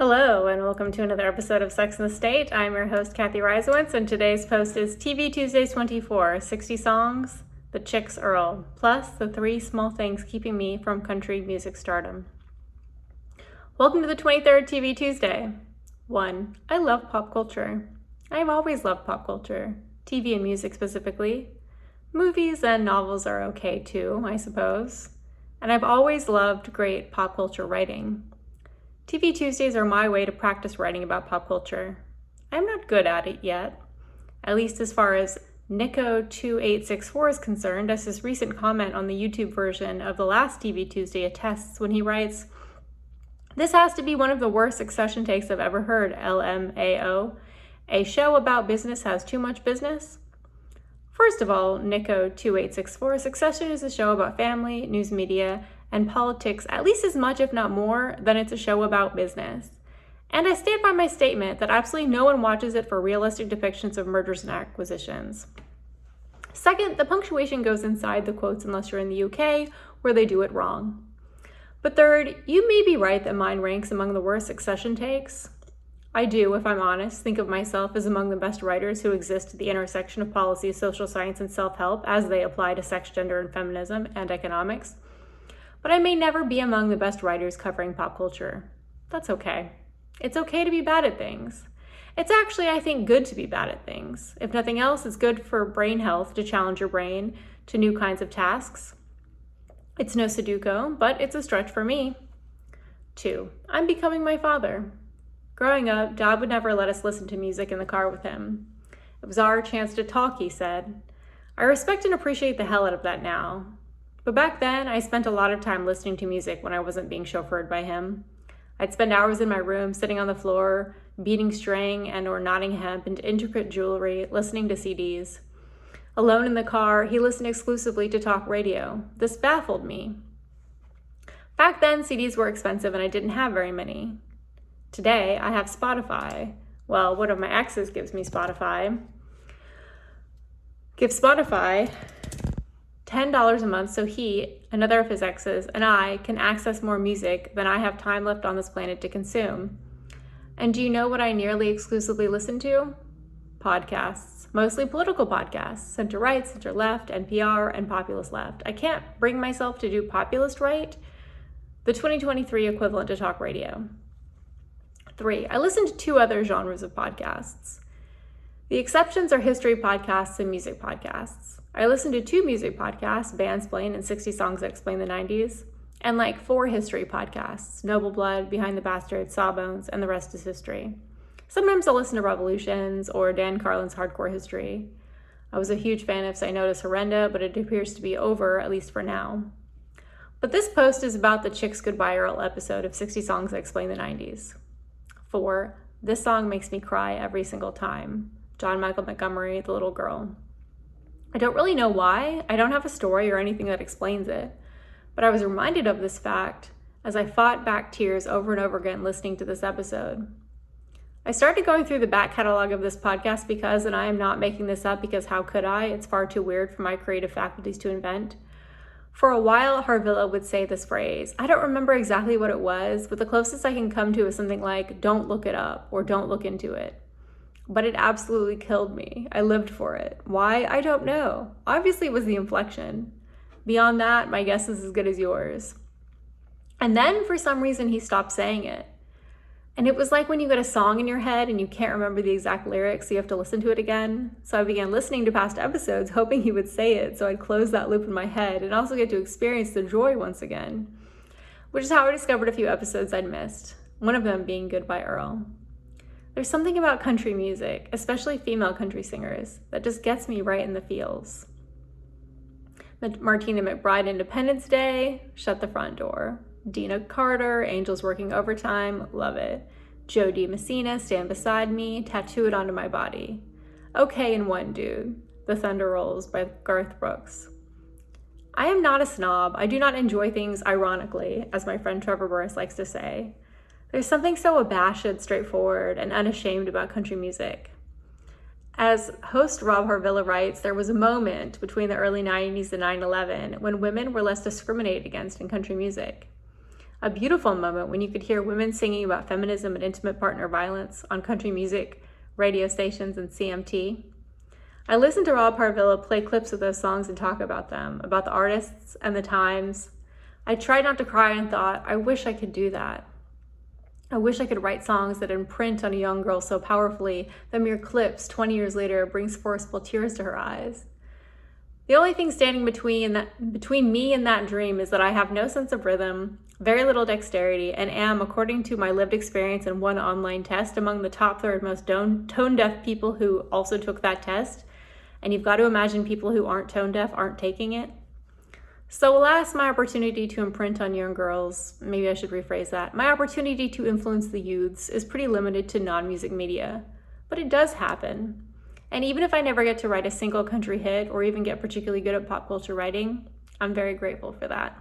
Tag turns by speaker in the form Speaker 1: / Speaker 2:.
Speaker 1: Hello, and welcome to another episode of Sex and the State. I'm your host, Kathy Reisowitz, and today's post is TV Tuesdays 24, 60 songs, the Chick's Earl, plus the 3 small things keeping me from country music stardom. Welcome to the 23rd TV Tuesday. 1. I love pop culture. I've always loved pop culture, TV and music specifically. Movies and novels are okay too, I suppose. And I've always loved great pop culture writing. TV Tuesdays are my way to practice writing about pop culture. I'm not good at it yet, at least as far as Nico2864 is concerned, as his recent comment on the YouTube version of the last TV Tuesday attests when he writes, "This has to be one of the worst Succession takes I've ever heard, LMAO. A show about business has too much business?" First of all, Nico2864, Succession is a show about family, news media, and politics at least as much, if not more, than it's a show about business. And I stand by my statement that absolutely no one watches it for realistic depictions of mergers and acquisitions. Second, the punctuation goes inside the quotes unless you're in the UK, where they do it wrong. But third, you may be right that mine ranks among the worst Succession takes. I do, if I'm honest, think of myself as among the best writers who exist at the intersection of policy, social science, and self-help as they apply to sex, gender, and feminism, and economics. But I may never be among the best writers covering pop culture. That's okay. It's okay to be bad at things. It's actually, I think, good to be bad at things. If nothing else, it's good for brain health to challenge your brain to new kinds of tasks. It's no Sudoku, but it's a stretch for me. 2. I'm becoming my father. Growing up, Dad would never let us listen to music in the car with him. It was our chance to talk, he said. I respect and appreciate the hell out of that now. But back then, I spent a lot of time listening to music when I wasn't being chauffeured by him. I'd spend hours in my room, sitting on the floor, beating string and or knotting hemp into intricate jewelry, listening to CDs. Alone in the car, he listened exclusively to talk radio. This baffled me. Back then, CDs were expensive and I didn't have very many. Today, I have Spotify. Well, one of my exes gives Spotify $10 a month so he, another of his exes, and I can access more music than I have time left on this planet to consume. And do you know what I nearly exclusively listen to? Podcasts, mostly political podcasts, center-right, center-left, NPR, and populist left. I can't bring myself to do populist right, the 2023 equivalent to talk radio. 3. I listen to 2 other genres of podcasts. The exceptions are history podcasts and music podcasts. I listen to 2 music podcasts, Bandsplain and 60 Songs That Explain the 90s, and 4 history podcasts, Noble Blood, Behind the Bastards, Sawbones, and The Rest is History. Sometimes I'll listen to Revolutions or Dan Carlin's Hardcore History. I was a huge fan of Cynota's Horrenda, but it appears to be over, at least for now. But this post is about the Chick's Goodbye Earl episode of 60 Songs That Explain the 90s. 4. This song makes me cry every single time. John Michael Montgomery, The Little Girl. I don't really know why. I don't have a story or anything that explains it. But I was reminded of this fact as I fought back tears over and over again listening to this episode. I started going through the back catalog of this podcast because, and I am not making this up because how could I? It's far too weird for my creative faculties to invent. For a while, Harvilla would say this phrase. I don't remember exactly what it was, but the closest I can come to is something like, "Don't look it up," or "Don't look into it." But it absolutely killed me. I lived for it. Why? I don't know. Obviously, it was the inflection. Beyond that, my guess is as good as yours. And then, for some reason, he stopped saying it. And it was like when you get a song in your head and you can't remember the exact lyrics, so you have to listen to it again. So I began listening to past episodes, hoping he would say it, so I'd close that loop in my head and also get to experience the joy once again. Which is how I discovered a few episodes I'd missed, one of them being Goodbye Earl. There's something about country music, especially female country singers, that just gets me right in the feels. Martina McBride, Independence Day, Shut the Front Door. Dina Carter, Angels Working Overtime, love it. Joe D. Messina, Stand Beside Me, Tattoo It Onto My Body. Okay in One Dude, The Thunder Rolls by Garth Brooks. I am not a snob. I do not enjoy things ironically, as my friend Trevor Burris likes to say. There's something so abashed, straightforward, and unashamed about country music. As host Rob Harvilla writes, there was a moment between the early 90s and 9/11 when women were less discriminated against in country music. A beautiful moment when you could hear women singing about feminism and intimate partner violence on country music, radio stations, and CMT. I listened to Rob Parvilla play clips of those songs and talk about them, about the artists and the times. I tried not to cry and thought, I wish I could do that. I wish I could write songs that imprint on a young girl so powerfully that mere clips 20 years later brings forceful tears to her eyes. The only thing standing between me and that dream is that I have no sense of rhythm, very little dexterity, and am, according to my lived experience and one online test, among the top third most tone-deaf people who also took that test. And you've got to imagine people who aren't tone-deaf aren't taking it. So alas, my opportunity to imprint on young girls, maybe I should rephrase that, my opportunity to influence the youths is pretty limited to non-music media. But it does happen. And even if I never get to write a single country hit or even get particularly good at pop culture writing, I'm very grateful for that.